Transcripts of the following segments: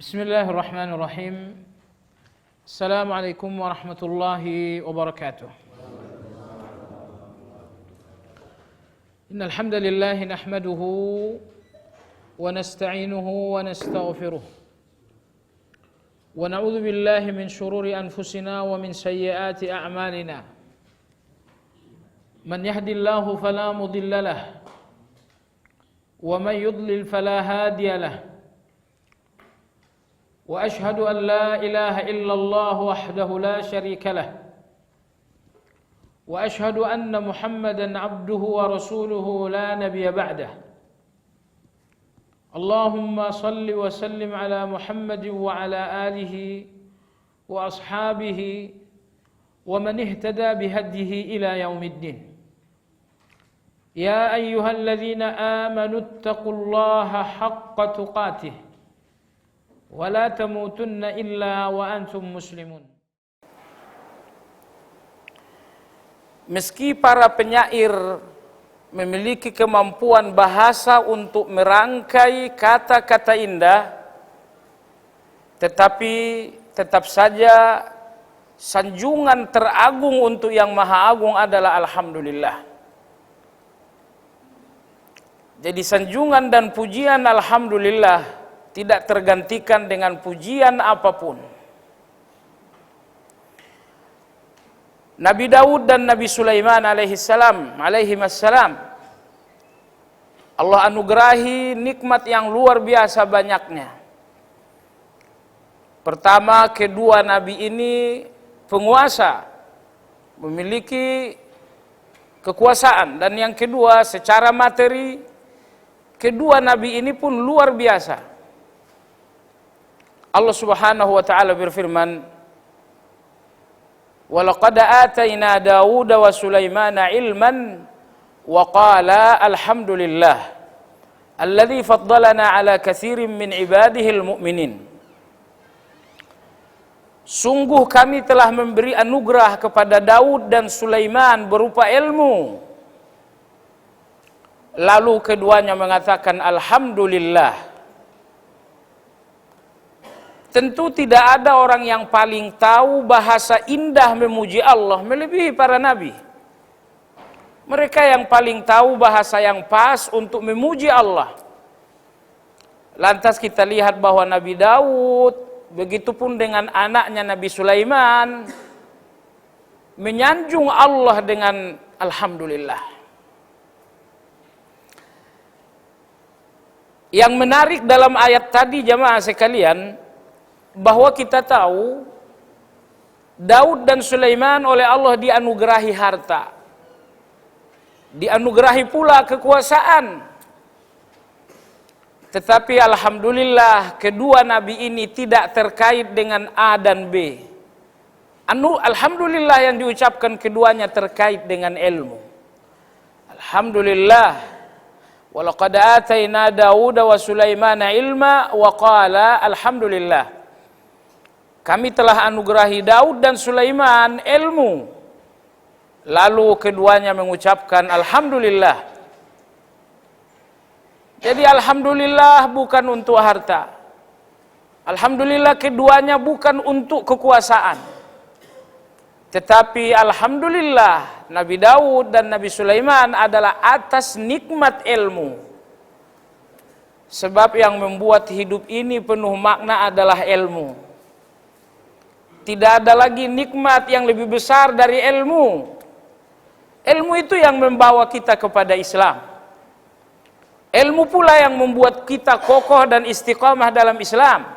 Bismillahirrahmanirrahim. Assalamualaikum warahmatullahi wabarakatuh. Innal hamdalillah nahmaduhu wa nasta'inuhu wa nastaghfiruh. Wa na'udzu billahi min shururi anfusina wa min sayyiati a'malina. Man yahdihillahu fala mudilla lahu wa man yudlil fala hadiya lahu. وأشهد أن لا إله إلا الله وحده لا شريك له وأشهد أن محمدا عبده ورسوله لا نبي بعده اللهم صل وسلم على محمد وعلى آله وأصحابه ومن اهتدى بهديه إلى يوم الدين يا أيها الذين آمنوا اتقوا الله حق تقاته wala tamutunna illa wa antum muslimun. Meski para penyair memiliki kemampuan bahasa untuk merangkai kata-kata indah, tetapi tetap saja sanjungan teragung untuk yang maha agung adalah alhamdulillah. Jadi sanjungan dan pujian alhamdulillah tidak tergantikan dengan pujian apapun. Nabi Daud dan Nabi Sulaiman alaihissalam, Allah anugerahi nikmat yang luar biasa banyaknya. Pertama, kedua nabi ini penguasa, memiliki kekuasaan, dan yang kedua secara materi, kedua nabi ini pun luar biasa. Allah Subhanahu wa taala berfirman, "Wa laqad atayna Dauda wa Sulaimana ilman wa qala alhamdulillah alladzi faddalana ala katsirin min ibadihil mu'minin." Sungguh kami telah memberi anugerah kepada Daud dan Sulaiman berupa ilmu. Lalu keduanya mengatakan alhamdulillah. Tentu tidak ada orang yang paling tahu bahasa indah memuji Allah melebihi para nabi. Mereka yang paling tahu bahasa yang pas untuk memuji Allah. Lantas kita lihat bahwa Nabi Daud, begitupun dengan anaknya Nabi Sulaiman, menyanjung Allah dengan alhamdulillah. Yang menarik dalam ayat tadi jamaah sekalian, bahwa kita tahu Daud dan Sulaiman oleh Allah dianugerahi harta, dianugerahi pula kekuasaan. Tetapi alhamdulillah kedua nabi ini tidak terkait dengan A dan B. Alhamdulillah yang diucapkan keduanya terkait dengan ilmu. Alhamdulillah walaqad atayna Dauda wa Sulaimana ilma wa qala alhamdulillah. Kami telah anugerahi Daud dan Sulaiman ilmu. Lalu keduanya mengucapkan alhamdulillah. Jadi alhamdulillah bukan untuk harta. Alhamdulillah keduanya bukan untuk kekuasaan. Tetapi alhamdulillah Nabi Daud dan Nabi Sulaiman adalah atas nikmat ilmu. Sebab yang membuat hidup ini penuh makna adalah ilmu. Tidak ada lagi nikmat yang lebih besar dari ilmu. Ilmu itu yang membawa kita kepada Islam. Ilmu pula yang membuat kita kokoh dan istiqamah dalam Islam.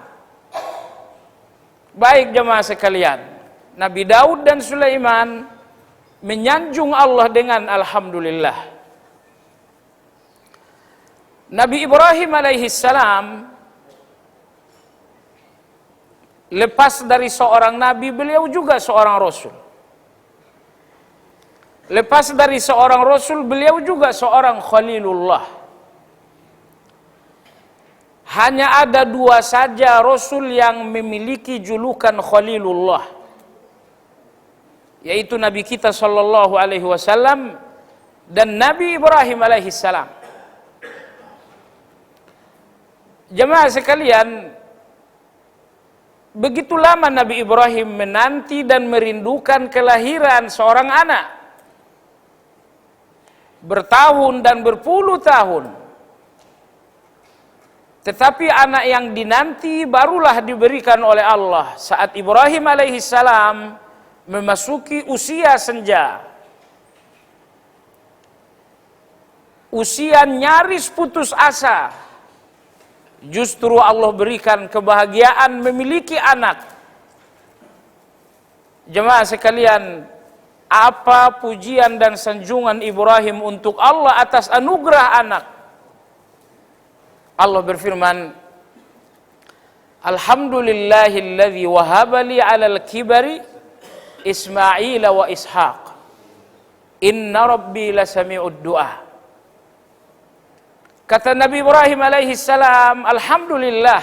Baik jemaah sekalian, Nabi Daud dan Sulaiman menyanjung Allah dengan alhamdulillah. Nabi Ibrahim alaihissalam lepas dari seorang nabi, beliau juga seorang rasul. Lepas dari seorang rasul, beliau juga seorang khalilullah. Hanya ada dua saja rasul yang memiliki julukan khalilullah, yaitu Nabi kita sallallahu alaihi wasallam dan Nabi Ibrahim alaihi salam. Jemaah sekalian, Begitu lama Nabi Ibrahim menanti dan merindukan kelahiran seorang anak. Bertahun dan berpuluh tahun. Tetapi anak yang dinanti barulah diberikan oleh Allah saat Ibrahim alaihissalam memasuki usia senja. Usia nyaris putus asa. Justru Allah berikan kebahagiaan memiliki anak. Jemaah sekalian, apa pujian dan sanjungan Ibrahim untuk Allah atas anugerah anak. Allah berfirman, Alhamdulillahilladzi wahabali alal kibari Ismail wa Ishaq. Inna rabbi lasami'ud du'a. Kata Nabi Ibrahim alaihissalam, Alhamdulillah,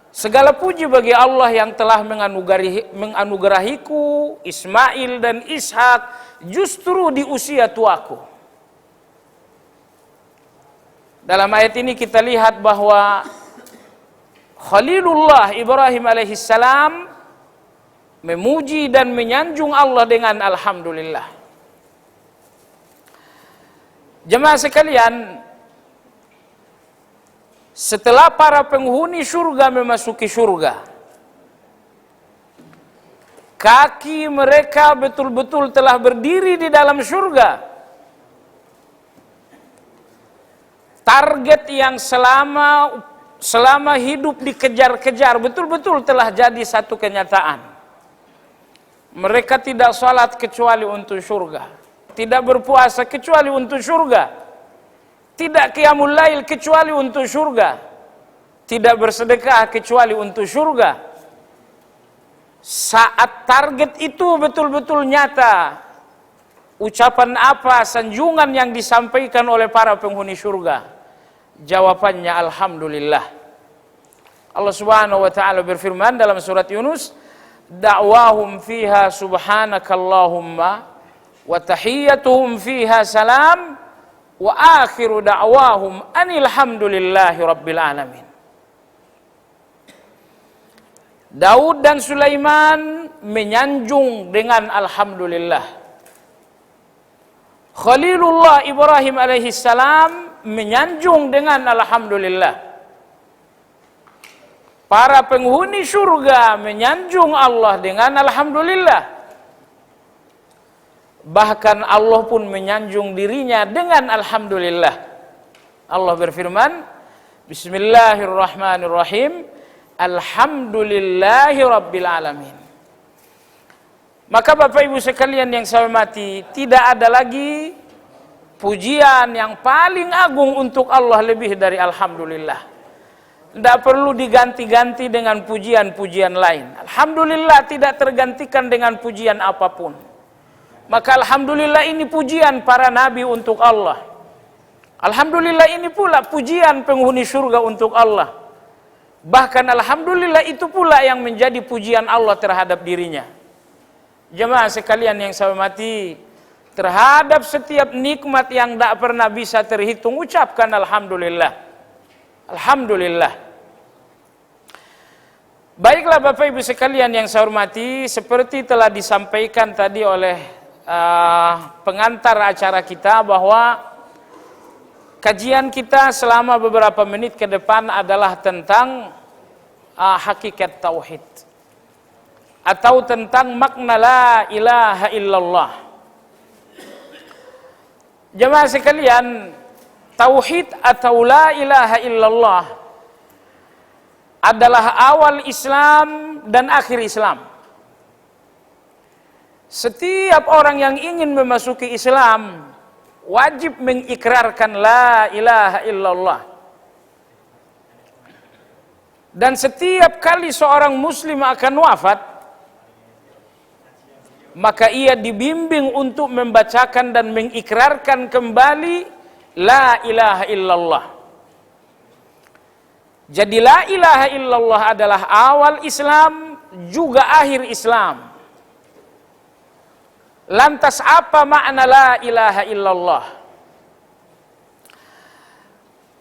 segala puji bagi Allah yang telah menganugerahiku Ismail dan Ishak justru di usia tuaku. Dalam ayat ini kita lihat bahwa Khalilullah Ibrahim alaihissalam memuji dan menyanjung Allah dengan Alhamdulillah. Jemaah sekalian, setelah para penghuni surga memasuki surga, kaki mereka betul-betul telah berdiri di dalam surga. Target yang selama hidup dikejar-kejar betul-betul telah jadi satu kenyataan. Mereka tidak salat kecuali untuk surga. Tidak berpuasa kecuali untuk surga. Tidak qiyamul lail kecuali untuk surga. Tidak bersedekah kecuali untuk surga. Saat target itu betul-betul nyata, ucapan apa, sanjungan yang disampaikan oleh para penghuni surga? Jawabannya Alhamdulillah. Allah Subhanahu wa taala berfirman dalam surat Yunus, "Da'wahum fiha subhanakallahumma wa tahiyyatuhum fiha salam wa akhiru da'wahum anil hamdulillahi rabbil alamin." Daud dan Sulaiman menyanjung dengan Alhamdulillah. Khalilullah Ibrahim alaihissalam menyanjung dengan Alhamdulillah. Para penghuni surga menyanjung Allah dengan Alhamdulillah. Bahkan Allah pun menyanjung dirinya dengan Alhamdulillah. Allah berfirman, Bismillahirrahmanirrahim, Alhamdulillahi Rabbil Alamin. Maka Bapak Ibu sekalian yang saya hormati, tidak ada lagi pujian yang paling agung untuk Allah lebih dari Alhamdulillah. Tidak perlu diganti-ganti dengan pujian-pujian lain. Alhamdulillah tidak tergantikan dengan pujian apapun. Maka Alhamdulillah ini pujian para nabi untuk Allah. Alhamdulillah ini pula pujian penghuni surga untuk Allah. Bahkan Alhamdulillah itu pula yang menjadi pujian Allah terhadap dirinya. Jemaah sekalian yang saya hormati, terhadap setiap nikmat yang tidak pernah bisa terhitung, ucapkan Alhamdulillah. Alhamdulillah. Baiklah Bapak Ibu sekalian yang saya hormati, seperti telah disampaikan tadi oleh pengantar acara kita bahwa kajian kita selama beberapa menit ke depan adalah tentang hakikat tauhid atau tentang makna la ilaha illallah. Jemaah sekalian, tauhid atau la ilaha illallah adalah awal Islam dan akhir Islam. Setiap orang yang ingin memasuki Islam wajib mengikrarkan la ilaha illallah. Dan setiap kali seorang muslim akan wafat, maka ia dibimbing untuk membacakan dan mengikrarkan kembali la ilaha illallah. Jadi la ilaha illallah adalah awal Islam juga akhir Islam. Lantas apa makna la ilaha illallah?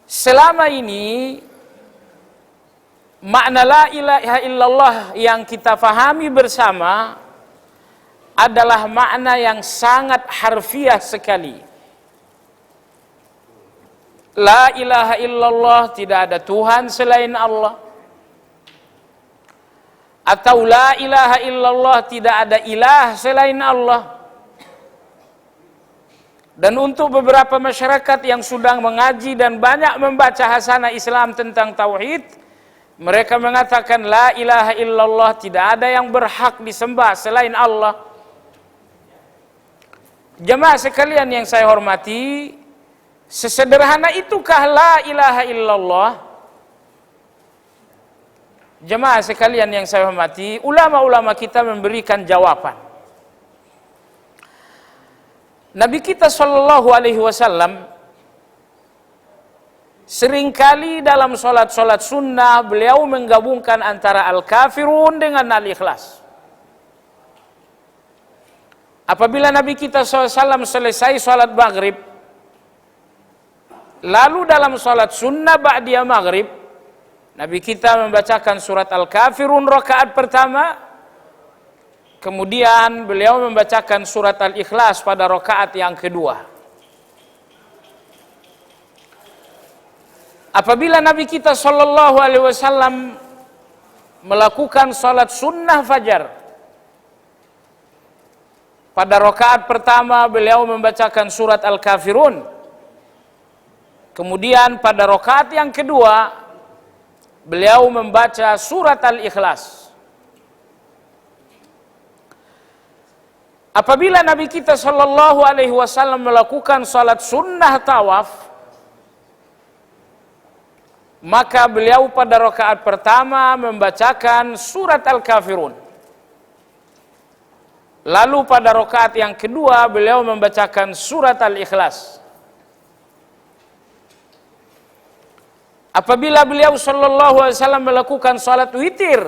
Selama ini makna la ilaha illallah yang kita fahami bersama adalah makna yang sangat harfiah sekali. La ilaha illallah, tidak ada Tuhan selain Allah. Atau la ilaha illallah, tidak ada ilah selain Allah. Dan untuk beberapa masyarakat yang sudah mengaji dan banyak membaca hasanah Islam tentang tauhid, mereka mengatakan la ilaha illallah, tidak ada yang berhak disembah selain Allah. Jemaah sekalian yang saya hormati, sesederhana itukah la ilaha illallah? Jemaah sekalian yang saya hormati, ulama-ulama kita memberikan jawaban. Nabi kita sallallahu alaihi wasallam seringkali dalam solat-solat sunnah beliau menggabungkan antara al-kafirun dengan al-ikhlas. Apabila Nabi kita SAW selesai solat maghrib, lalu dalam solat sunnah ba'diyah maghrib, Nabi kita membacakan surat al-kafirun rakaat pertama, kemudian beliau membacakan surat al-ikhlas pada rakaat yang kedua. Apabila Nabi kita sallallahu alaihi wasallam melakukan salat sunnah fajar, pada rakaat pertama beliau membacakan surat al-kafirun. Kemudian pada rakaat yang kedua beliau membaca surat al-ikhlas. Apabila Nabi kita sallallahu alaihi wasallam melakukan salat sunnah tawaf, maka beliau pada rakaat pertama membacakan surat al-kafirun. Lalu pada rakaat yang kedua beliau membacakan surat al-ikhlas. Apabila beliau sallallahu alaihi wasallam melakukan salat witir,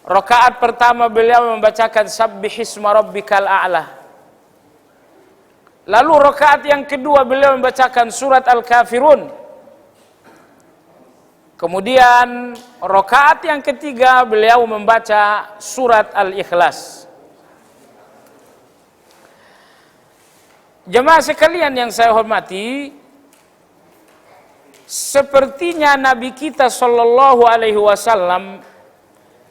rakaat pertama beliau membacakan sabbihisma rabbikal a'la. Lalu rakaat yang kedua beliau membacakan surat al-kafirun. Kemudian rakaat yang ketiga beliau membaca surat al-ikhlas. Jemaah sekalian yang saya hormati, sepertinya Nabi kita sallallahu alaihi wasallam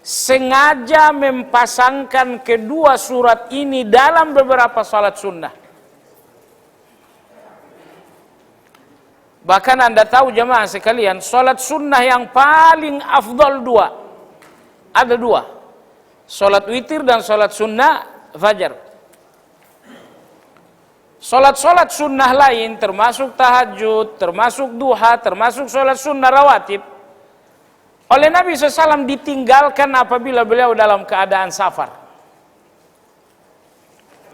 sengaja mempasangkan kedua surat ini dalam beberapa salat sunnah. Bahkan Anda tahu jemaah sekalian, salat sunnah yang paling afdal dua. Ada dua. Salat witir dan salat sunnah fajar. Salat-salat sunnah lain termasuk tahajud, termasuk duha, termasuk salat sunnah rawatib, oleh Nabi SAW ditinggalkan apabila beliau dalam keadaan safar.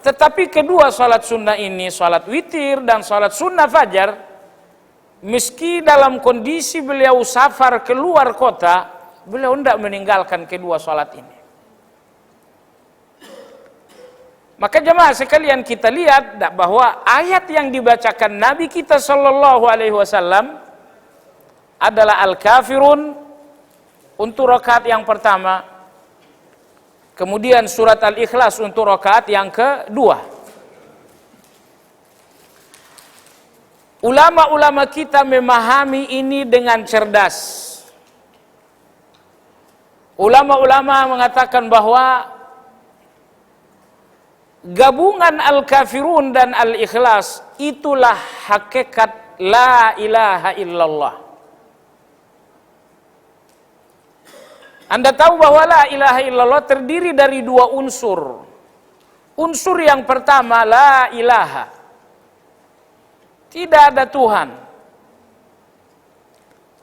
Tetapi kedua salat sunnah ini, salat witir dan salat sunnah fajar, meski dalam kondisi beliau safar keluar kota, beliau tidak meninggalkan kedua salat ini. Maka jemaah sekalian kita lihat bahwa ayat yang dibacakan Nabi kita sallallahu alaihi wasallam adalah al-kafirun untuk rakaat yang pertama, kemudian surat al-ikhlas untuk rakaat yang kedua. Ulama-ulama kita memahami ini dengan cerdas. Ulama-ulama mengatakan bahwa gabungan al-kafirun dan al-ikhlas itulah hakikat la ilaha illallah. Anda tahu bahwa la ilaha illallah terdiri dari dua unsur. Unsur yang pertama, la ilaha, tidak ada Tuhan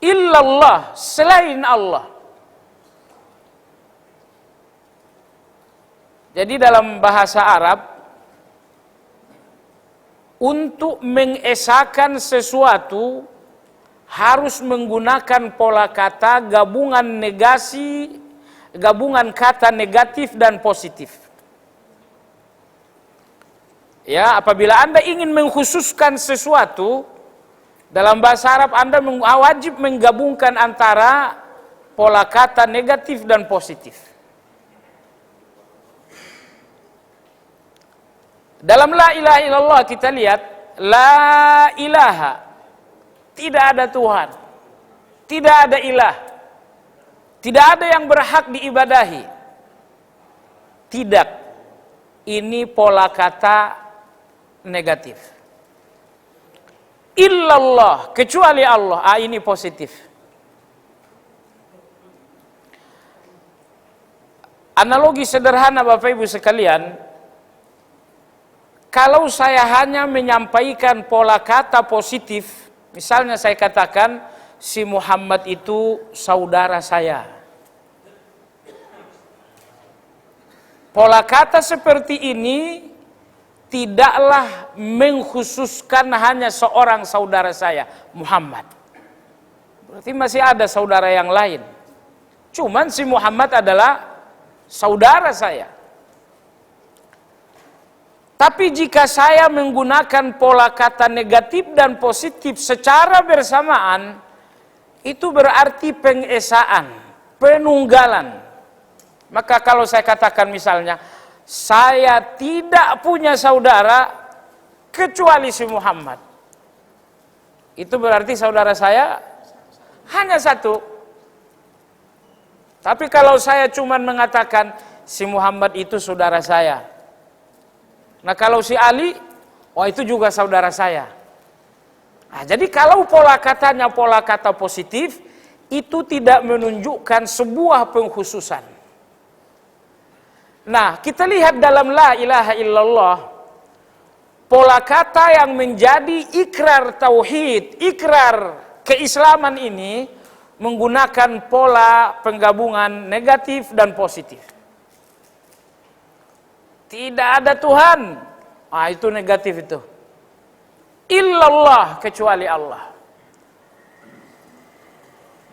illallah, selain Allah. Jadi dalam bahasa Arab, untuk mengesahkan sesuatu harus menggunakan pola kata gabungan negasi, gabungan kata negatif dan positif. Ya, apabila Anda ingin mengkhususkan sesuatu, Dalam bahasa Arab Anda wajib menggabungkan antara pola kata negatif dan positif. Dalam la ilaha illallah kita lihat, la ilaha, tidak ada Tuhan, tidak ada ilah, tidak ada yang berhak diibadahi. Tidak, ini pola kata negatif. Illallah, kecuali Allah, ini positif. Analogi sederhana Bapak Ibu sekalian, kalau saya hanya menyampaikan pola kata positif, misalnya saya katakan, si Muhammad itu saudara saya. Pola kata seperti ini tidaklah mengkhususkan hanya seorang saudara saya, Muhammad. Berarti masih ada saudara yang lain. Cuman si Muhammad adalah saudara saya. Tapi jika saya menggunakan pola kata negatif dan positif secara bersamaan, itu berarti pengesaan, penunggalan. Maka kalau saya katakan misalnya, saya tidak punya saudara kecuali si Muhammad, itu berarti saudara saya hanya satu. Tapi kalau saya cuma mengatakan si Muhammad itu saudara saya, nah kalau si Ali, itu juga saudara saya. Nah, jadi kalau pola katanya pola kata positif, itu tidak menunjukkan sebuah pengkhususan. Nah, kita lihat dalam la ilaha illallah, pola kata yang menjadi ikrar tauhid, ikrar keislaman ini menggunakan pola penggabungan negatif dan positif. Tidak ada Tuhan, itu negatif itu. Illallah, kecuali Allah.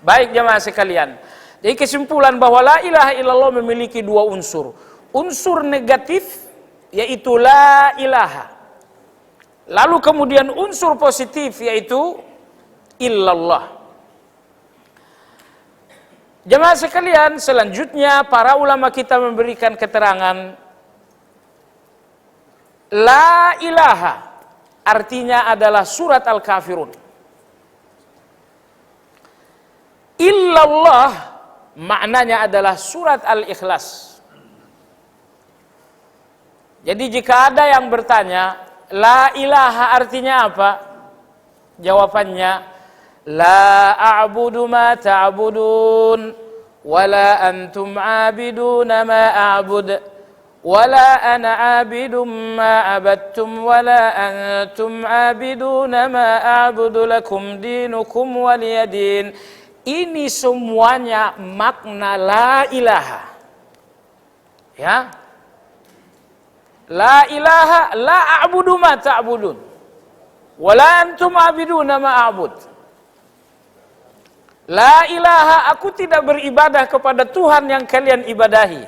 Baik jemaah sekalian, jadi kesimpulan bahwa la ilaha illallah memiliki dua unsur. Unsur negatif yaitu la ilaha. Lalu kemudian unsur positif yaitu illallah. Jemaah sekalian, selanjutnya para ulama kita memberikan keterangan la ilaha artinya adalah surat Al-Kafirun. Illallah maknanya adalah surat Al-Ikhlas. Jadi jika ada yang bertanya, la ilaha artinya apa? Jawabannya, la a'budu ma ta'budun, wala antum a'biduna ma a'bud, wala ana a'bidum ma abadtum, wala antum a'biduna ma a'budu, lakum dinukum waliyadin. Ini semuanya makna la ilaha. Ya. La ilaha la a'budu ma ta'budun, wala antum a'biduna ma a'bud. La ilaha, aku tidak beribadah kepada Tuhan yang kalian ibadahi,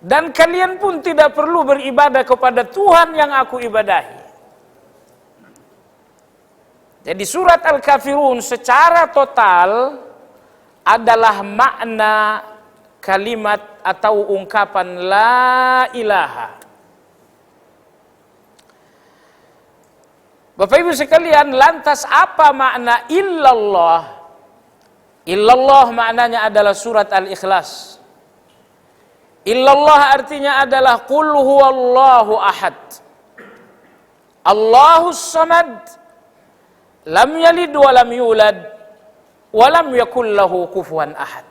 dan kalian pun tidak perlu beribadah kepada Tuhan yang aku ibadahi. Jadi surat Al-Kafirun secara total adalah makna kalimat atau ungkapan la ilaha. Bapak Ibu sekalian, lantas apa makna illallah? Illallah maknanya adalah surat Al-Ikhlas. Illallah artinya adalah qul huwallahu ahad, Allahus samad, lam yalid wa lam yulad wa lam yakul lahu kufuwan ahad.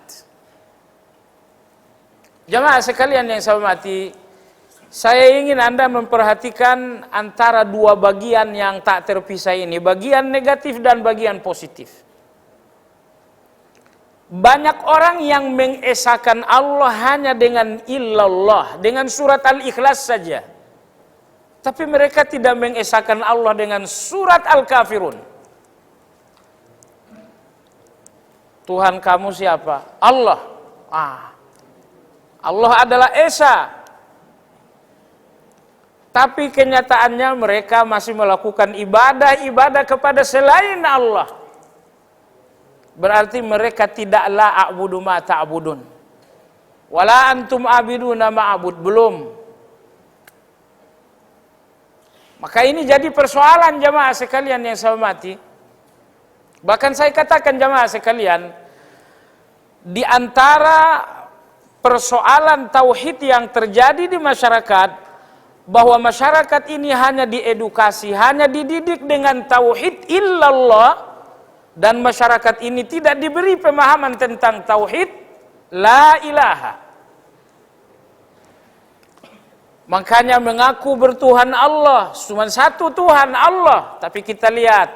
Jemaah sekalian yang saya hormati, saya ingin Anda memperhatikan antara dua bagian yang tak terpisah ini, bagian negatif dan bagian positif. Banyak orang yang mengesahkan Allah hanya dengan illallah, dengan surat Al-Ikhlas saja. Tapi mereka tidak mengesahkan Allah dengan surat Al-Kafirun. Tuhan kamu siapa? Allah. Allah adalah Esa. Tapi kenyataannya mereka masih melakukan ibadah-ibadah kepada selain Allah. Berarti mereka tidak la a'budu ma ta'budun. Wala antum abiduna ma'abud. Belum. Maka ini jadi persoalan jamaah sekalian yang saya hormati. Bahkan saya katakan jamaah sekalian, di antara persoalan tauhid yang terjadi di masyarakat, bahwa masyarakat ini hanya diedukasi, hanya dididik dengan tauhid illallah, dan masyarakat ini tidak diberi pemahaman tentang tauhid la ilaha. Makanya mengaku bertuhan Allah, cuma satu Tuhan Allah, tapi kita lihat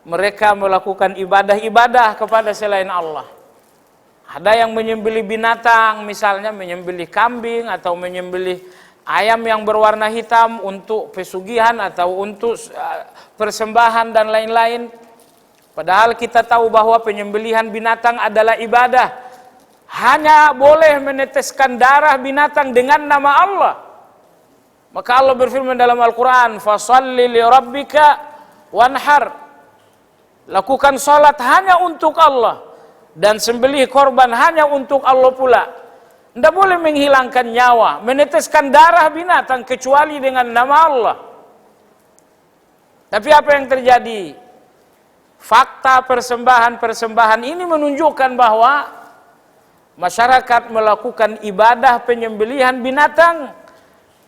mereka melakukan ibadah-ibadah kepada selain Allah. Ada yang menyembelih binatang, misalnya menyembelih kambing atau menyembelih ayam yang berwarna hitam untuk pesugihan atau untuk persembahan dan lain-lain. Padahal kita tahu bahwa penyembelihan binatang adalah ibadah. Hanya boleh meneteskan darah binatang dengan nama Allah. Maka Allah berfirman dalam Al-Quran, "Fasholli li rabbika wanhar." Lakukan salat hanya untuk Allah dan sembelih korban hanya untuk Allah pula. Tidak boleh menghilangkan nyawa, meneteskan darah binatang kecuali dengan nama Allah. Tapi apa yang terjadi? Fakta persembahan-persembahan ini menunjukkan bahwa masyarakat melakukan ibadah penyembelihan binatang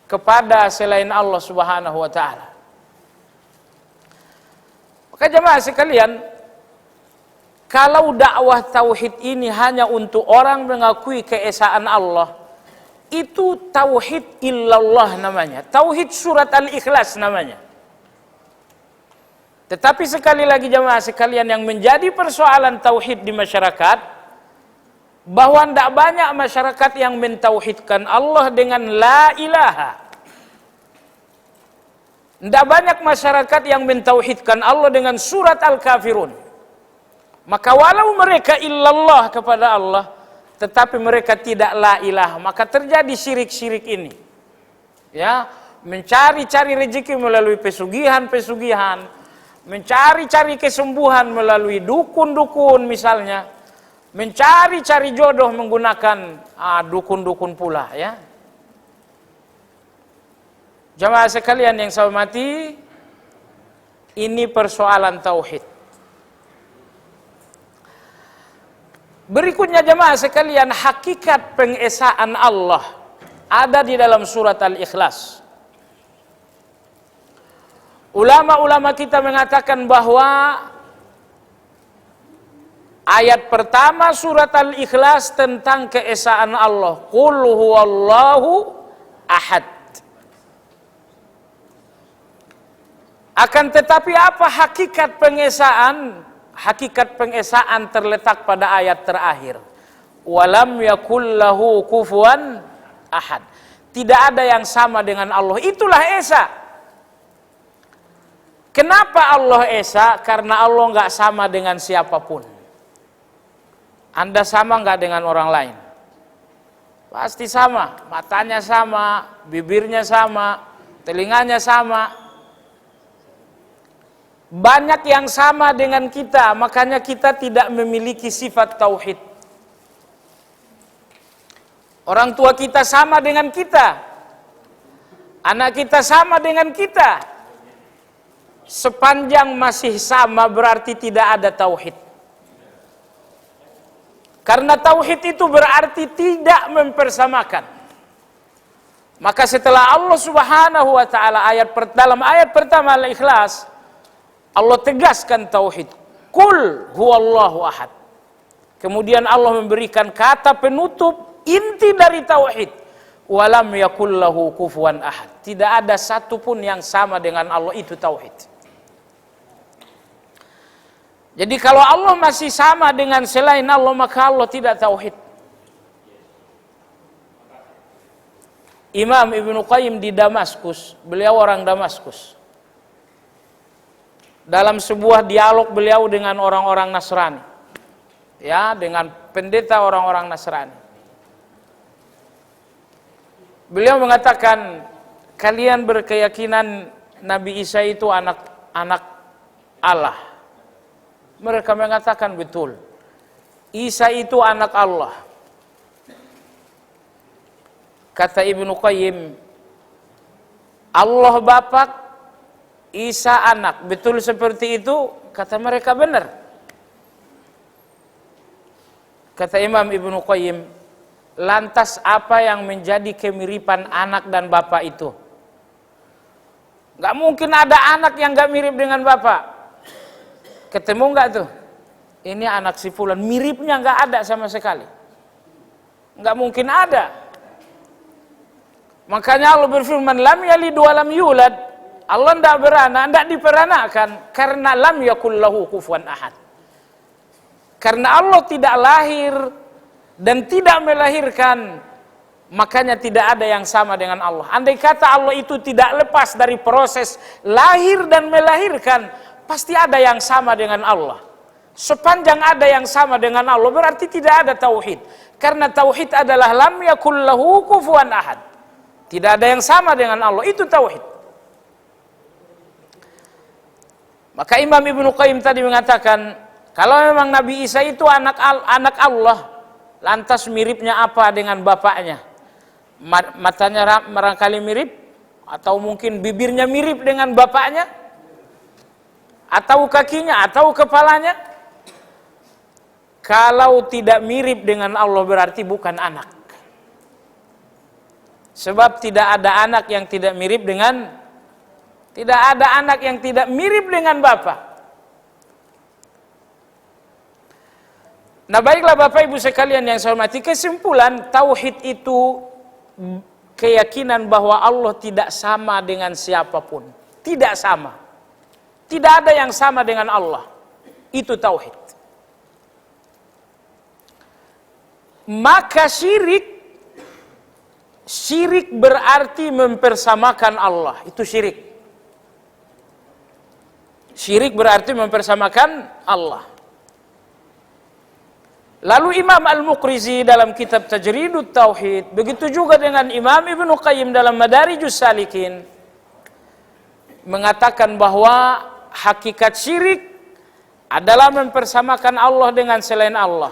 kepada selain Allah Subhanahu wa taala. Maka jemaah sekalian, kalau dakwah tauhid ini hanya untuk orang mengakui keesaan Allah, itu tauhid illallah namanya. Tauhid surat Al-Ikhlas namanya. Tetapi sekali lagi jemaah sekalian, yang menjadi persoalan tauhid di masyarakat, bahwa tidak banyak masyarakat yang mentauhidkan Allah dengan la ilaha. Tidak banyak masyarakat yang mentauhidkan Allah dengan surat Al-Kafirun. Maka walau mereka illallah kepada Allah, tetapi mereka tidak la ilaha, maka terjadi syirik-syirik ini. Ya, mencari-cari rezeki melalui pesugihan-pesugihan, mencari-cari kesembuhan melalui dukun-dukun misalnya, mencari-cari jodoh menggunakan dukun-dukun pula, ya. Jamaah sekalian yang saya hormati, ini persoalan tauhid. Berikutnya jamaah sekalian, hakikat pengesaan Allah ada di dalam surat Al-Ikhlas. Ulama-ulama kita mengatakan bahwa ayat pertama surat Al-Ikhlas tentang keesaan Allah. Qul huwallahu ahad. Akan tetapi apa hakikat pengesaan? Hakikat pengesaan terletak pada ayat terakhir. Walam yakul lahu kufuwan ahad. Tidak ada yang sama dengan Allah. Itulah esa. Kenapa Allah esa? Karena Allah nggak sama dengan siapapun. Anda sama nggak dengan orang lain? Pasti sama. Matanya sama, bibirnya sama, telinganya sama. Banyak yang sama dengan kita, makanya kita tidak memiliki sifat tauhid. Orang tua kita sama dengan kita, anak kita sama dengan kita. Sepanjang masih sama berarti tidak ada tauhid. Karena tauhid itu berarti tidak mempersamakan. Maka setelah Allah Subhanahu wa taala dalam ayat pertama Al-Ikhlas, Allah tegaskan tauhid. Qul huwallahu ahad. Kemudian Allah memberikan kata penutup inti dari tauhid. Walam yakul lahu kufuwan ahad. Tidak ada satupun yang sama dengan Allah, itu tauhid. Jadi kalau Allah masih sama dengan selain Allah, maka Allah tidak tauhid. Imam Ibnu Qayyim di Damaskus, beliau orang Damaskus. Dalam sebuah dialog beliau dengan orang-orang Nasrani, ya, dengan pendeta orang-orang Nasrani, beliau mengatakan, kalian berkeyakinan Nabi Isa itu anak Allah. Mereka mengatakan betul. Isa itu anak Allah. Kata Ibnu Qayyim, Allah Bapa, Isa anak. Betul seperti itu? Kata mereka benar. Kata Imam Ibnu Qayyim, lantas apa yang menjadi kemiripan anak dan bapak itu? Gak mungkin ada anak yang gak mirip dengan bapak. Ketemu gak tuh? Ini anak si fulan, miripnya gak ada sama sekali. Gak mungkin ada. Makanya Allah berfirman, lam yalid wa lam yulad. Allah tidak beranak, tidak diperanakan, karena lam yakul lahu kufuwan ahad. Karena Allah tidak lahir dan tidak melahirkan, makanya tidak ada yang sama dengan Allah. Andai kata Allah itu tidak lepas dari proses lahir dan melahirkan, pasti ada yang sama dengan Allah. Sepanjang ada yang sama dengan Allah, berarti tidak ada tauhid. Karena tauhid adalah lam yakul lahu kufuwan ahad. Tidak ada yang sama dengan Allah, itu tauhid. Maka Imam Ibnu Qayyim tadi mengatakan, kalau memang Nabi Isa itu anak Allah, lantas miripnya apa dengan bapaknya? Matanya barangkali mirip, atau mungkin bibirnya mirip dengan bapaknya, atau kakinya, atau kepalanya. Kalau tidak mirip dengan Allah berarti bukan anak. Sebab tidak ada anak yang tidak mirip dengan, tidak ada anak yang tidak mirip dengan bapa. Nah baiklah Bapak Ibu sekalian yang saya hormati, kesimpulan tauhid itu keyakinan bahwa Allah tidak sama dengan siapapun. Tidak sama. Tidak ada yang sama dengan Allah. Itu tauhid. Maka syirik berarti mempersamakan Allah. Itu syirik. Syirik berarti mempersamakan Allah. Lalu Imam Al-Muqrizi dalam kitab Tajridut Tauhid, begitu juga dengan Imam Ibnu Qayyim dalam Madarijus Salikin, mengatakan bahwa hakikat syirik adalah mempersamakan Allah dengan selain Allah.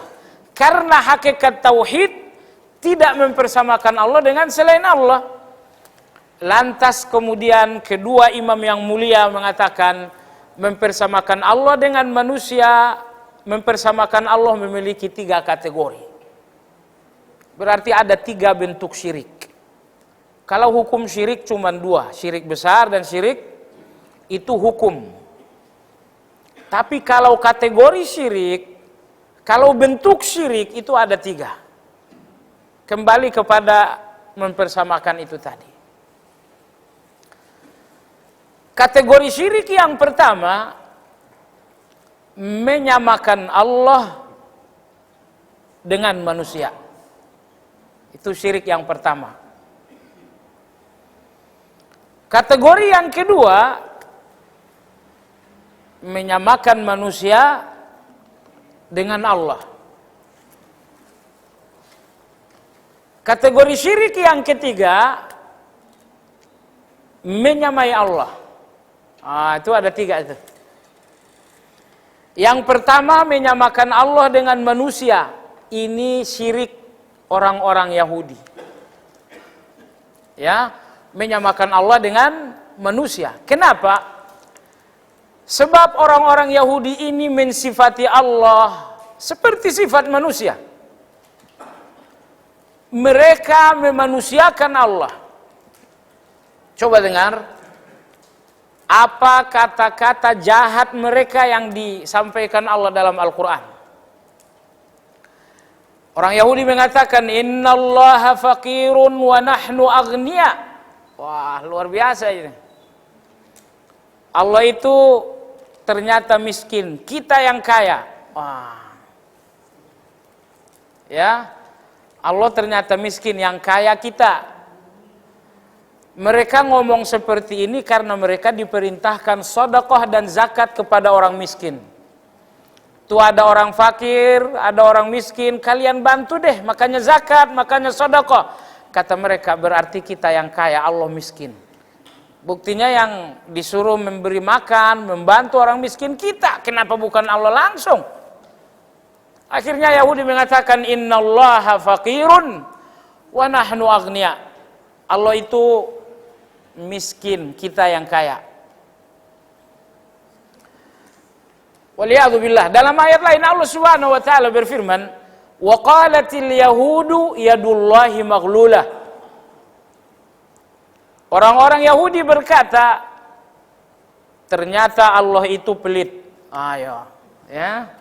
Karena hakikat tauhid tidak mempersamakan Allah dengan selain Allah. Lantas kemudian kedua imam yang mulia mengatakan mempersamakan Allah dengan manusia, mempersamakan Allah memiliki 3 kategori. Berarti ada 3 bentuk syirik. Kalau hukum syirik cuma 2, syirik besar dan syirik itu hukum. Tapi kalau kategori syirik, kalau bentuk syirik itu ada 3. Kembali kepada mempersamakan itu tadi. Kategori syirik yang pertama, menyamakan Allah dengan manusia. Itu syirik yang pertama. Kategori yang kedua, menyamakan manusia dengan Allah. Kategori syirik yang ketiga, menyamai Allah. Itu ada 3 itu. Yang pertama, menyamakan Allah dengan manusia. Ini syirik orang-orang Yahudi. Ya, menyamakan Allah dengan manusia. Kenapa? Sebab orang-orang Yahudi ini mensifati Allah seperti sifat manusia. Mereka memanusiakan Allah. Coba dengar apa kata-kata jahat mereka yang disampaikan Allah dalam Al-Quran. Orang Yahudi mengatakan, innallaha faqirun wa nahnu aghnia. Wah, luar biasa ini. Allah itu ternyata miskin, kita yang kaya. Wah. Ya, Allah ternyata miskin, yang kaya kita. Mereka ngomong seperti ini karena mereka diperintahkan sedekah dan zakat kepada orang miskin. Tuh ada orang fakir, ada orang miskin, kalian bantu deh, makanya zakat, makanya sedekah. Kata mereka, berarti kita yang kaya, Allah miskin. Buktinya yang disuruh memberi makan, membantu orang miskin kita. Kenapa bukan Allah langsung? Akhirnya Yahudi mengatakan innallaha faqirun wa nahnu aghnia. Allah itu miskin, kita yang kaya. Waliyadzubillah. Dalam ayat lain Allah Subhanahu wa taala berfirman, "Wa qalatil yahudu yadullahi maghlulah." Orang-orang Yahudi berkata, ternyata Allah itu pelit. Ayo, ya.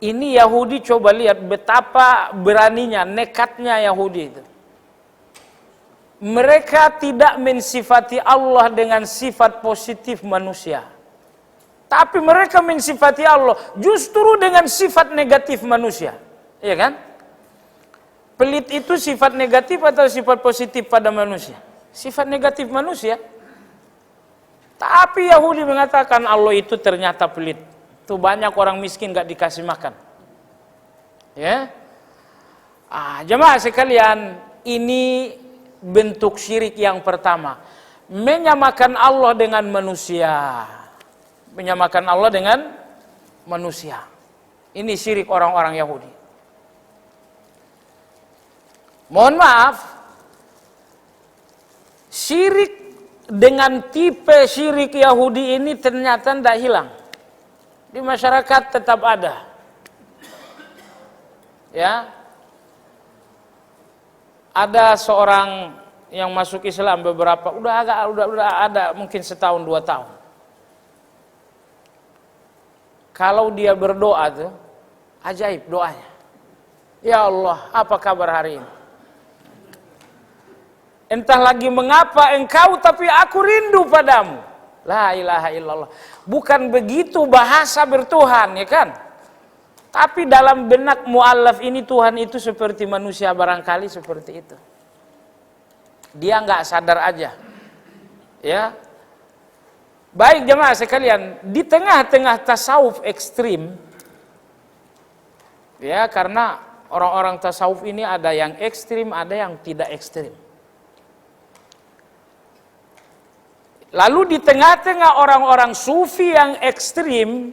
Ini Yahudi, coba lihat betapa beraninya, nekatnya Yahudi itu. Mereka tidak mensifati Allah dengan sifat positif manusia. Tapi mereka mensifati Allah justru dengan sifat negatif manusia. Iya kan? Pelit itu sifat negatif atau sifat positif pada manusia? Sifat negatif manusia. Tapi Yahudi mengatakan Allah itu ternyata pelit. Tuh banyak orang miskin gak dikasih makan. Ya. Jemaah sekalian, ini bentuk syirik yang pertama. Menyamakan Allah dengan manusia. Menyamakan Allah dengan manusia. Ini syirik orang-orang Yahudi. Mohon maaf, syirik dengan tipe syirik Yahudi ini ternyata tidak hilang. Di masyarakat tetap ada. Ya. Ada seorang yang masuk Islam beberapa, udah ada mungkin setahun 2 tahun. Kalau dia berdoa tuh, ajaib doanya. Ya Allah, apa kabar hari ini? Entah lagi mengapa engkau, tapi aku rindu padamu. La ilaha illallah. Bukan begitu bahasa bertuhan, ya kan? Tapi dalam benak mu'allaf ini Tuhan itu seperti manusia, barangkali seperti itu. Dia nggak sadar aja. Ya. Baik jemaah sekalian, di tengah-tengah tasawuf ekstrim, ya, karena orang-orang tasawuf ini ada yang ekstrim, ada yang tidak ekstrim. Lalu di tengah-tengah orang-orang sufi yang ekstrim,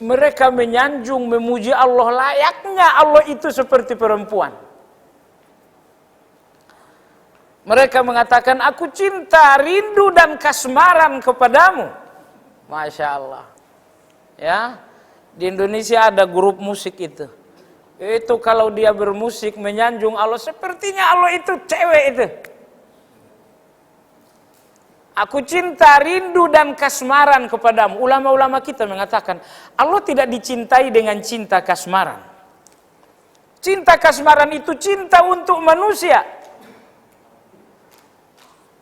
mereka menyanjung, memuji Allah, layaknya Allah itu seperti perempuan. Mereka mengatakan, aku cinta, rindu dan kasmaran kepadamu. Masya Allah. Ya, di Indonesia ada grup musik itu. Itu kalau dia bermusik menyanjung Allah, sepertinya Allah itu cewek itu. Aku cinta, rindu dan kasmaran kepadamu. Ulama-ulama kita mengatakan, Allah tidak dicintai dengan cinta kasmaran. Cinta kasmaran itu cinta untuk manusia.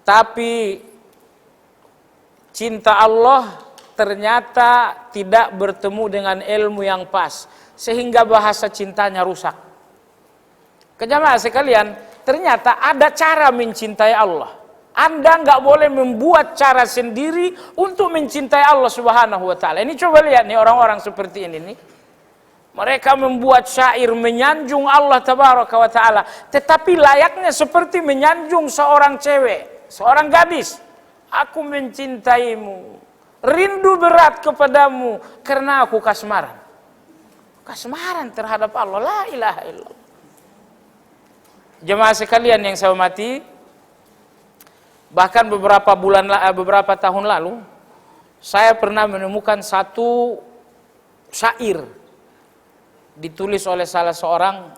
Tapi cinta Allah ternyata tidak bertemu dengan ilmu yang pas, sehingga bahasa cintanya rusak. Jemaah sekalian, ternyata ada cara mencintai Allah. Anda nggak boleh membuat cara sendiri untuk mencintai Allah Subhanahu wa taala. Ini coba lihat nih orang-orang seperti ini nih. Mereka membuat syair menyanjung Allah Tabaraka wa taala, tetapi layaknya seperti menyanjung seorang cewek, seorang gadis. Aku mencintaimu, rindu berat kepadamu karena aku kasmaran. Kasmaran terhadap Allah, la ilaha illallah. Jemaah sekalian yang saya hormati, bahkan beberapa tahun lalu saya pernah menemukan satu syair ditulis oleh salah seorang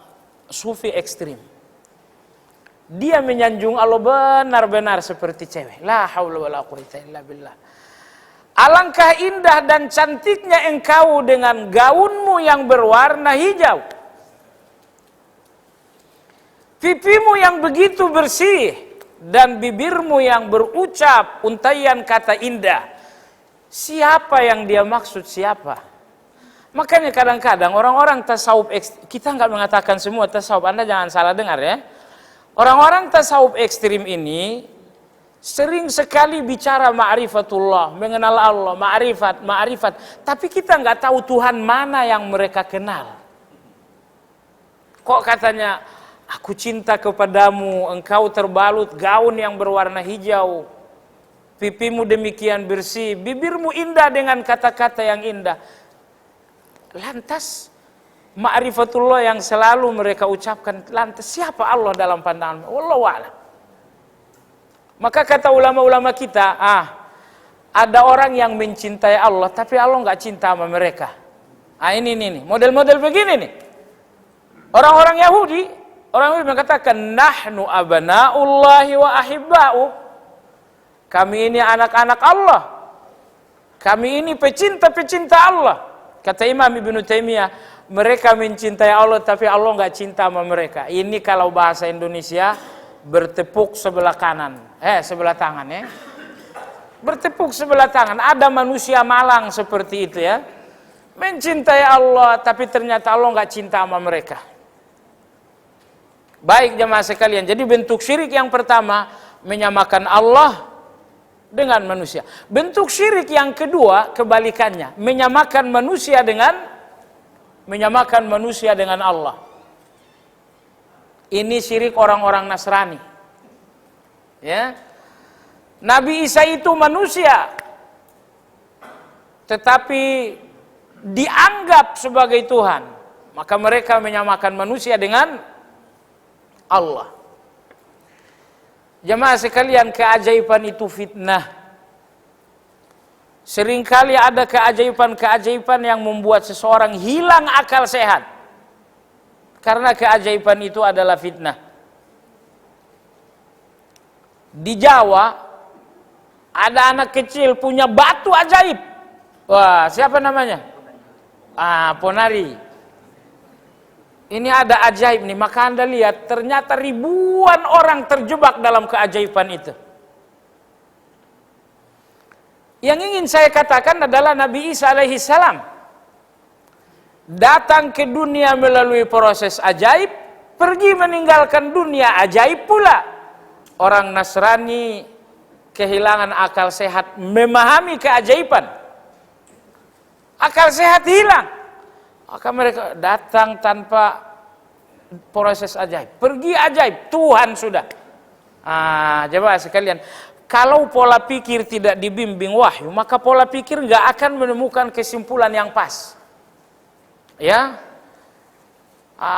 sufi ekstrim. Dia menyanjung Allah benar-benar seperti cewek. La haula wala quwwata illa billah. Alangkah indah dan cantiknya engkau dengan gaunmu yang berwarna hijau. Pipimu yang begitu bersih dan bibirmu yang berucap untaian kata indah. Siapa yang dia maksud siapa? Makanya kadang-kadang orang-orang tasawuf, kita nggak mengatakan semua tasawuf, Anda jangan salah dengar ya. Orang-orang tasawuf ekstrim ini sering sekali bicara ma'rifatullah, mengenal Allah, ma'rifat. Tapi kita nggak tahu Tuhan mana yang mereka kenal. Kok katanya Aku cinta kepadamu, engkau terbalut gaun yang berwarna hijau, pipimu demikian bersih, bibirmu indah dengan kata-kata yang indah. Lantas ma'rifatullah yang selalu mereka ucapkan, lantas siapa Allah dalam pandangan? Wallahu a'lam. Maka kata ulama-ulama kita, ada orang yang mencintai Allah tapi Allah nggak cinta sama mereka. Ini model-model begini nih. Orang-orang Yahudi mengatakan nahnu abanaullahi wa ahibba'u. Kami ini anak-anak Allah. Kami ini pecinta-pecinta Allah. Kata Imam Ibnu Taimiyah, mereka mencintai Allah tapi Allah nggak cinta sama mereka. Ini kalau bahasa Indonesia bertepuk sebelah kanan, sebelah tangan ya. Bertepuk sebelah tangan. Ada manusia malang seperti itu ya. Mencintai Allah tapi ternyata Allah nggak cinta sama mereka. Baik jemaah sekalian, jadi bentuk syirik yang pertama menyamakan Allah dengan manusia. Bentuk syirik yang kedua kebalikannya, menyamakan manusia dengan Allah. Ini syirik orang-orang Nasrani. Ya. Nabi Isa itu manusia, tetapi dianggap sebagai Tuhan. Maka mereka menyamakan manusia dengan Allah. Jemaah sekalian, keajaiban itu fitnah. Seringkali ada keajaiban-keajaiban yang membuat seseorang hilang akal sehat. Karena keajaiban itu adalah fitnah. Di Jawa ada anak kecil punya batu ajaib. Wah, siapa namanya? Ponari. Ini ada ajaib nih, maka Anda lihat ternyata ribuan orang terjebak dalam keajaiban itu. Yang ingin saya katakan adalah Nabi Isa alaihi salam datang ke dunia melalui proses ajaib, pergi meninggalkan dunia ajaib pula. Orang Nasrani kehilangan akal sehat memahami keajaiban. Akal sehat hilang. Maka mereka datang tanpa proses ajaib. Pergi ajaib, Tuhan sudah. Jemaah sekalian, kalau pola pikir tidak dibimbing wahyu, maka pola pikir nggak akan menemukan kesimpulan yang pas. Ya,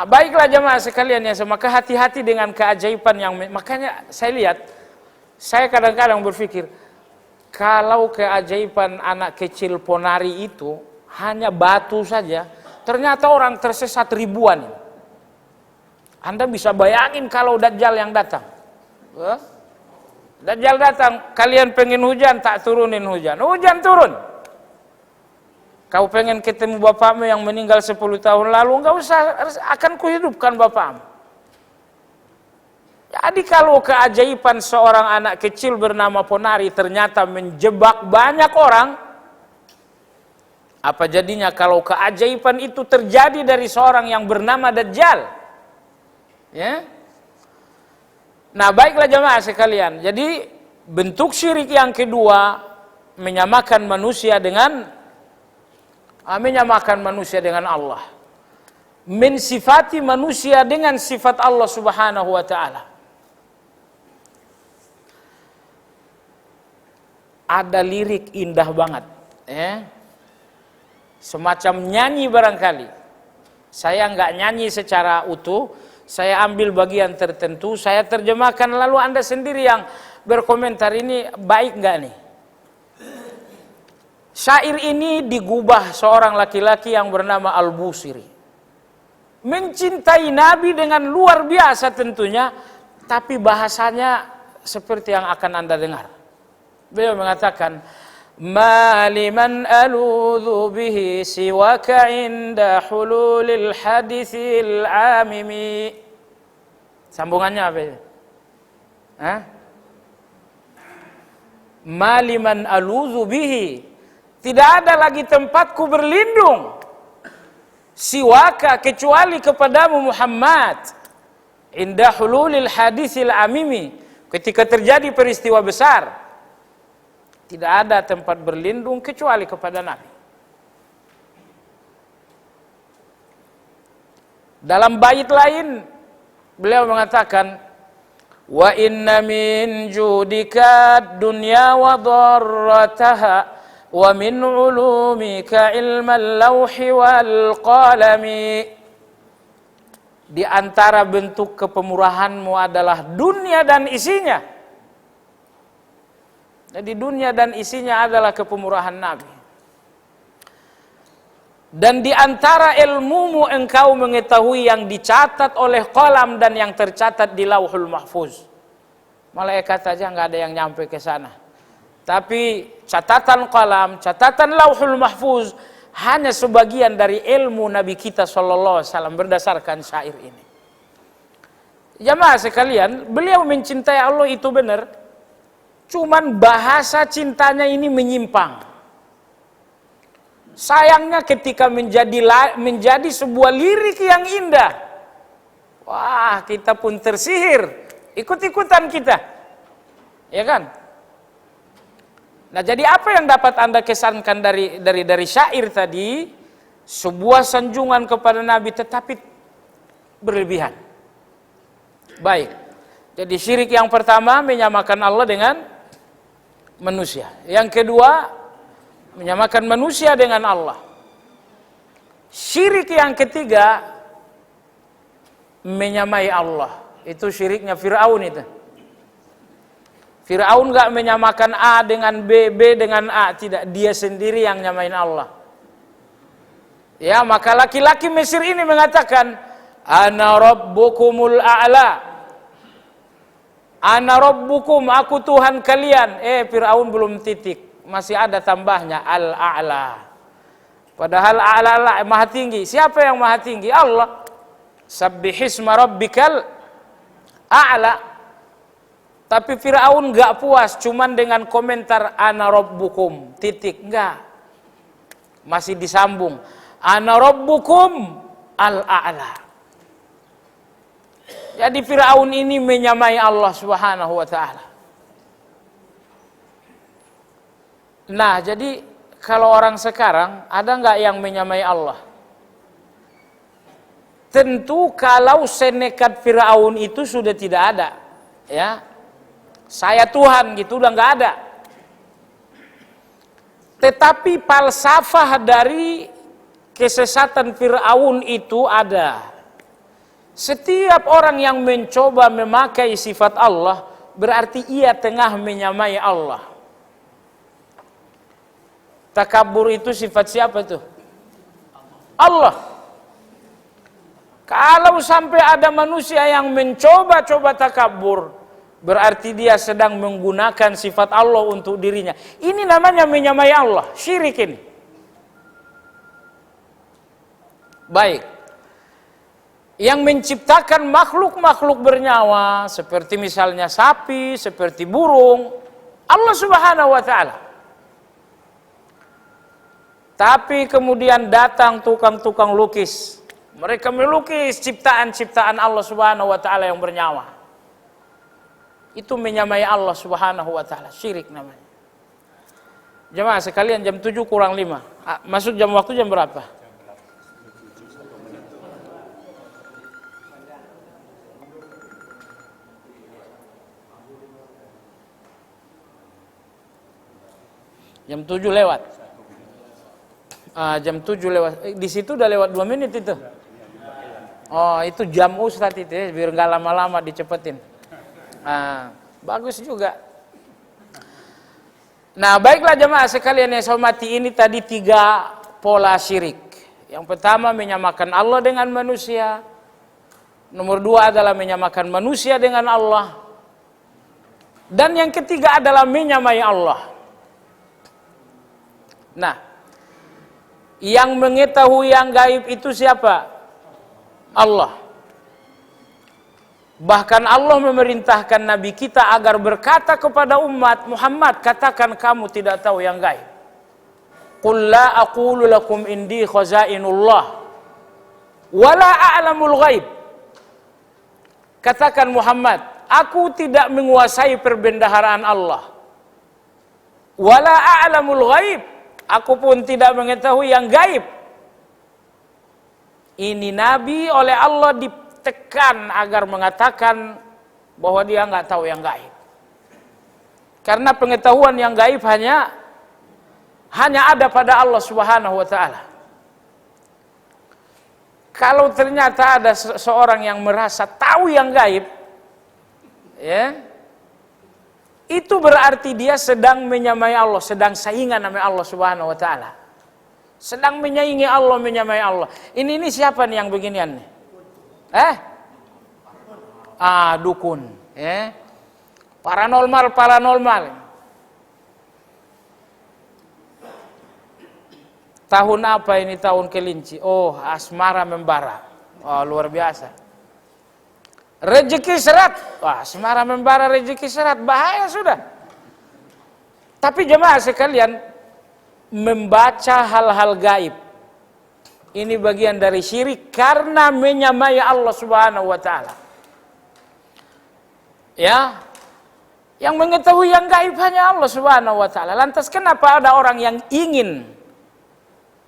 baiklah jemaah sekalian ya, maka hati-hati dengan keajaiban yang makanya saya lihat, saya kadang-kadang berpikir, kalau keajaiban anak kecil Ponari itu hanya batu saja, ternyata orang tersesat ribuan. Anda bisa bayangin kalau Dajjal yang datang. Dajjal datang, kalian pengen hujan, tak turunin hujan. Hujan turun. Kau pengen ketemu bapakmu yang meninggal 10 tahun lalu, enggak usah, akan kuhidupkan bapakmu. Jadi kalau keajaiban seorang anak kecil bernama Ponari ternyata menjebak banyak orang, apa jadinya kalau keajaiban itu terjadi dari seorang yang bernama Dajjal? Ya. Nah, baiklah jemaah sekalian. Jadi bentuk syirik yang kedua menyamakan manusia dengan Allah. Mensifati manusia dengan sifat Allah Subhanahu wa taala. Ada lirik indah banget, ya. Semacam nyanyi barangkali. Saya nggak nyanyi secara utuh, saya ambil bagian tertentu, saya terjemahkan, lalu Anda sendiri yang berkomentar ini baik nggak nih. Syair ini digubah seorang laki-laki yang bernama Al-Busiri. Mencintai Nabi dengan luar biasa tentunya, tapi bahasanya seperti yang akan Anda dengar. Beliau mengatakan, Ma liman aludhu bihi siwaka inda hululil hadithil amimi. Sambungannya apa itu? Ma liman aludhu bihi. Tidak ada lagi tempatku berlindung siwaka kecuali kepadamu Muhammad. Inda hululil hadithil amimi. Ketika terjadi peristiwa besar, tidak ada tempat berlindung kecuali kepada Nabi. Dalam bait lain, Beliau mengatakan, wa inna min judika dunya wa dharrataha wa min ulumika ilmal lawhi wal qalami. Di antara bentuk kepemurahanmu adalah dunia dan isinya. Jadi dunia dan isinya adalah kepemurahan Nabi. Dan di antara ilmumu engkau mengetahui yang dicatat oleh qalam dan yang tercatat di Lauhul Mahfuz. Malaikat saja nggak ada yang nyampe ke sana. Tapi catatan qalam, catatan Lauhul Mahfuz hanya sebagian dari ilmu Nabi kita SAW berdasarkan syair ini. Jamaah sekalian, beliau mencintai Allah itu benar. Cuman bahasa cintanya ini menyimpang. Sayangnya ketika menjadi sebuah lirik yang indah, wah kita pun tersihir, ikut-ikutan kita, ya kan? Nah jadi apa yang dapat anda kesankan dari syair tadi? Sebuah sanjungan kepada Nabi tetapi berlebihan. Baik, jadi syirik yang pertama menyamakan Allah dengan manusia. Yang kedua, menyamakan manusia dengan Allah. Syirik yang ketiga, menyamai Allah. Itu syiriknya Fir'aun itu. Fir'aun gak menyamakan A dengan B, B dengan A. Tidak, dia sendiri yang nyamain Allah. Ya, maka laki-laki Mesir ini mengatakan, Ana rabbukumul a'la. Ana rabbukum, aku Tuhan kalian. Fir'aun belum titik. Masih ada tambahnya al-a'la. Padahal a'la maha tinggi. Siapa yang maha tinggi? Allah. Sabbihisma rabbikal a'la. Tapi Fir'aun enggak puas cuman dengan komentar ana rabbukum titik, enggak. Masih disambung. Ana rabbukum al-a'la. Jadi Fir'aun ini menyamai Allah Subhanahu wa taala. Nah, jadi kalau orang sekarang ada nggak yang menyamai Allah? Tentu kalau senekat Firaun itu sudah tidak ada, ya. Saya Tuhan gitu udah nggak ada. Tetapi falsafah dari kesesatan Firaun itu ada. Setiap orang yang mencoba memakai sifat Allah berarti ia tengah menyamai Allah. Takabur itu sifat siapa tuh? Allah. Kalau sampai ada manusia yang mencoba-coba takabur, berarti dia sedang menggunakan sifat Allah untuk dirinya. Ini namanya menyamai Allah, syirik ini. Baik. Yang menciptakan makhluk-makhluk bernyawa, seperti misalnya sapi, seperti burung, Allah Subhanahu wa taala. Tapi kemudian datang tukang-tukang lukis. Mereka melukis ciptaan-ciptaan Allah Subhanahu wa taala yang bernyawa. Itu menyamai Allah Subhanahu wa taala, syirik namanya. Jemaah sekalian, jam 7 kurang 5. Masuk jam waktu jam berapa? Jam 7 lewat. Jam 7 lewat. Di situ udah lewat 2 menit itu. Oh, itu jam Ustadz itu ya, biar nggak lama-lama dicepetin. Bagus juga. Nah, baiklah jemaah sekalian yang saya hormati, ini tadi 3 pola syirik. Yang pertama menyamakan Allah dengan manusia. Nomor 2 adalah menyamakan manusia dengan Allah. Dan yang ketiga adalah menyamai Allah. Nah, yang mengetahui yang gaib itu siapa? Allah. Bahkan Allah memerintahkan Nabi kita agar berkata kepada umat Muhammad, katakan kamu tidak tahu yang gaib. Qul la aqulu lakum indi khazainullah wala a'lamul ghaib. Katakan Muhammad, aku tidak menguasai perbendaharaan Allah. Wala a'lamul ghaib. Aku pun tidak mengetahui yang gaib. Ini Nabi oleh Allah tekan agar mengatakan bahwa dia nggak tahu yang gaib. Karena pengetahuan yang gaib hanya ada pada Allah Subhanahu wa taala. Kalau ternyata ada seorang yang merasa tahu yang gaib, ya, itu berarti dia sedang menyamai Allah, sedang saingan sama Allah Subhanahu wa taala. Sedang menyaingi Allah, menyamai Allah. Ini siapa nih yang beginian nih? Dukun, ya. Paranormal. Tahun apa ini? Tahun kelinci. Oh, asmara membara. Oh, luar biasa. Rezeki serat. Wah, asmara membara, rezeki serat. Bahaya sudah. Tapi jemaah sekalian, membaca hal-hal gaib ini bagian dari syirik karena menyamai Allah Subhanahu wa taala. Ya. Yang mengetahui yang gaib hanya Allah Subhanahu wa taala. Lantas kenapa ada orang yang ingin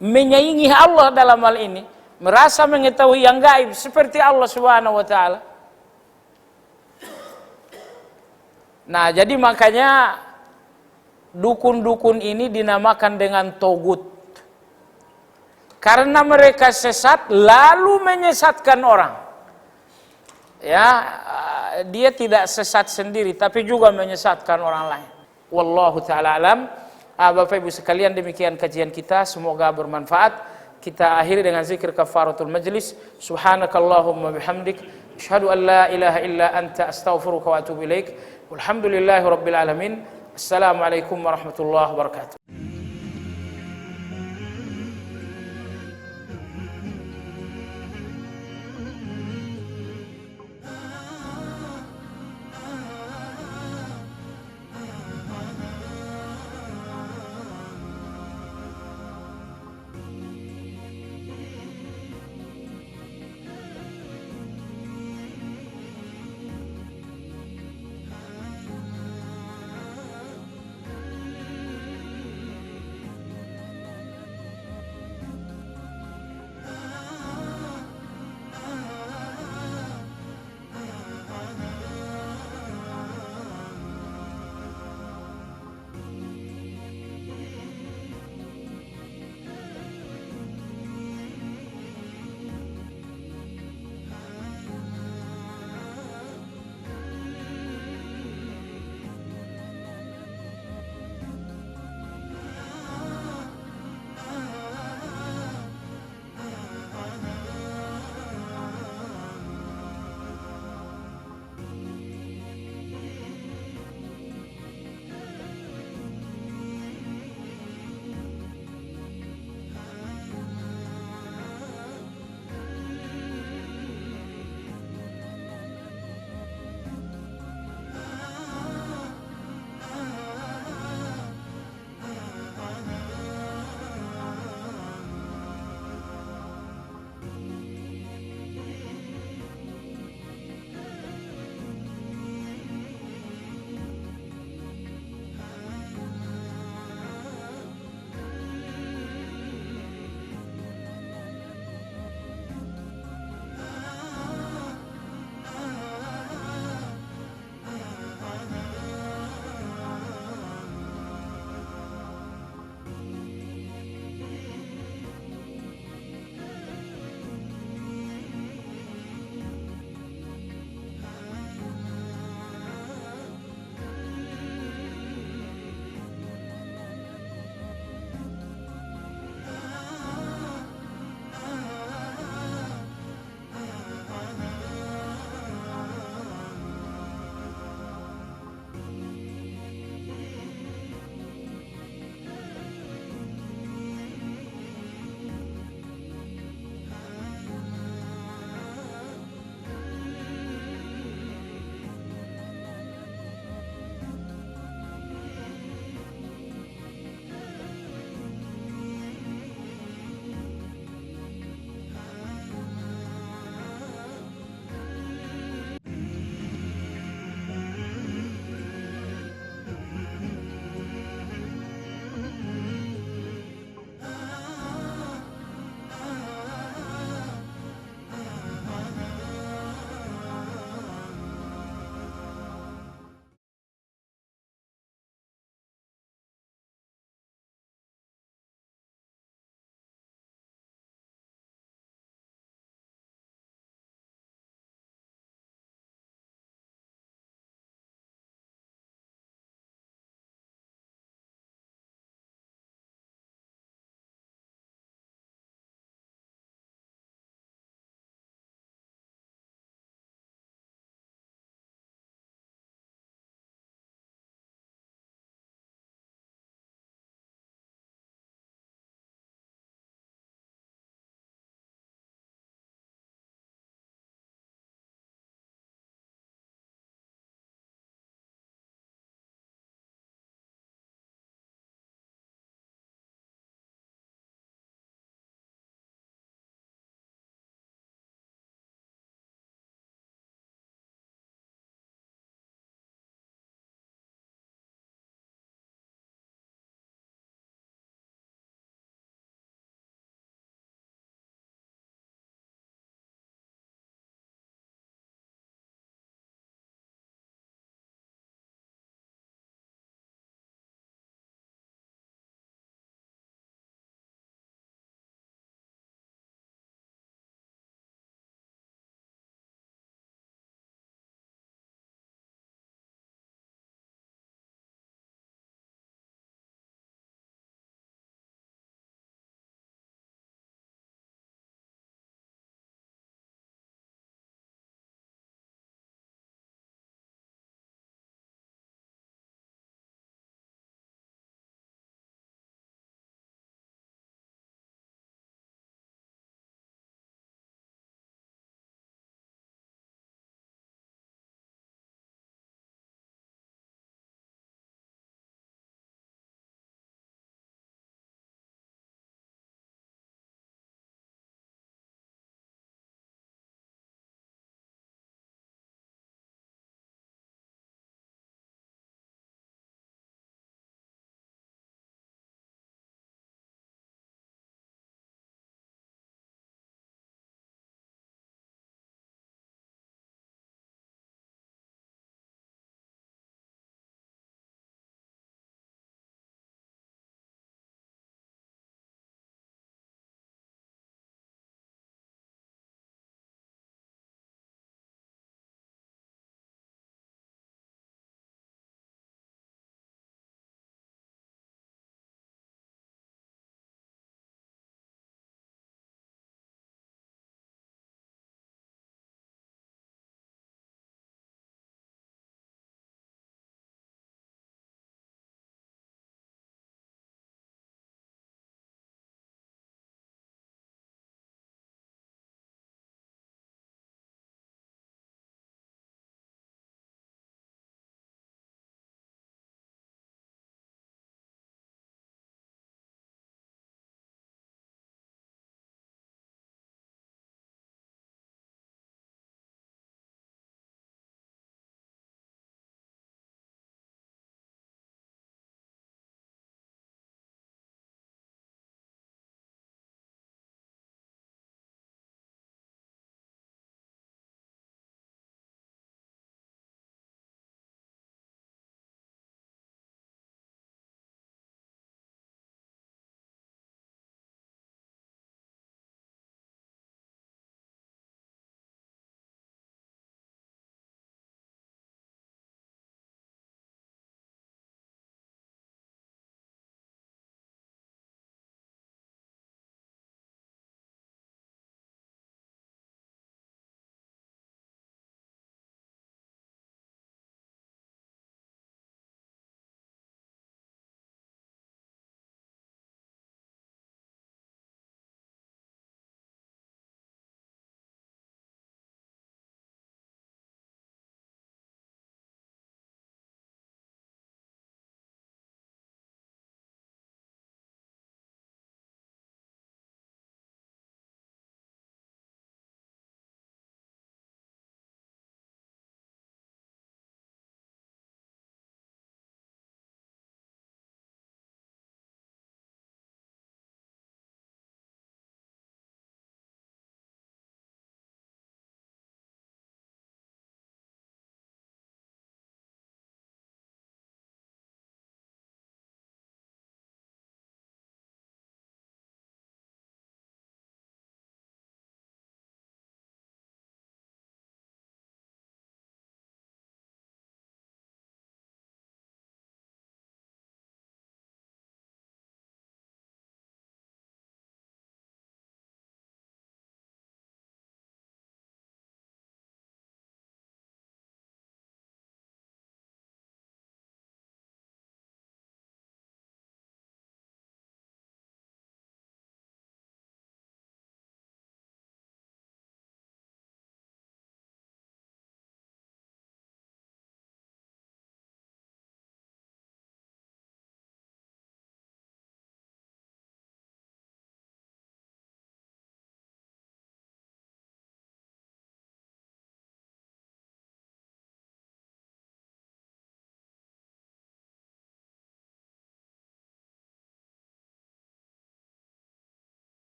menyaingi Allah dalam hal ini, merasa mengetahui yang gaib seperti Allah Subhanahu wa taala? Nah, jadi makanya dukun-dukun ini dinamakan dengan togut. Karena mereka sesat lalu menyesatkan orang. Ya, dia tidak sesat sendiri tapi juga menyesatkan orang lain. Wallahu taala alam. Bapak Ibu sekalian, demikian kajian kita, semoga bermanfaat. Kita akhiri dengan zikir kafaratul majlis. Subhanakallahumma bihamdik, asyhadu an la ilaha illa anta, astaghfiruka wa atubu ilaik. Walhamdulillahirabbil alamin. Assalamualaikum warahmatullahi wabarakatuh.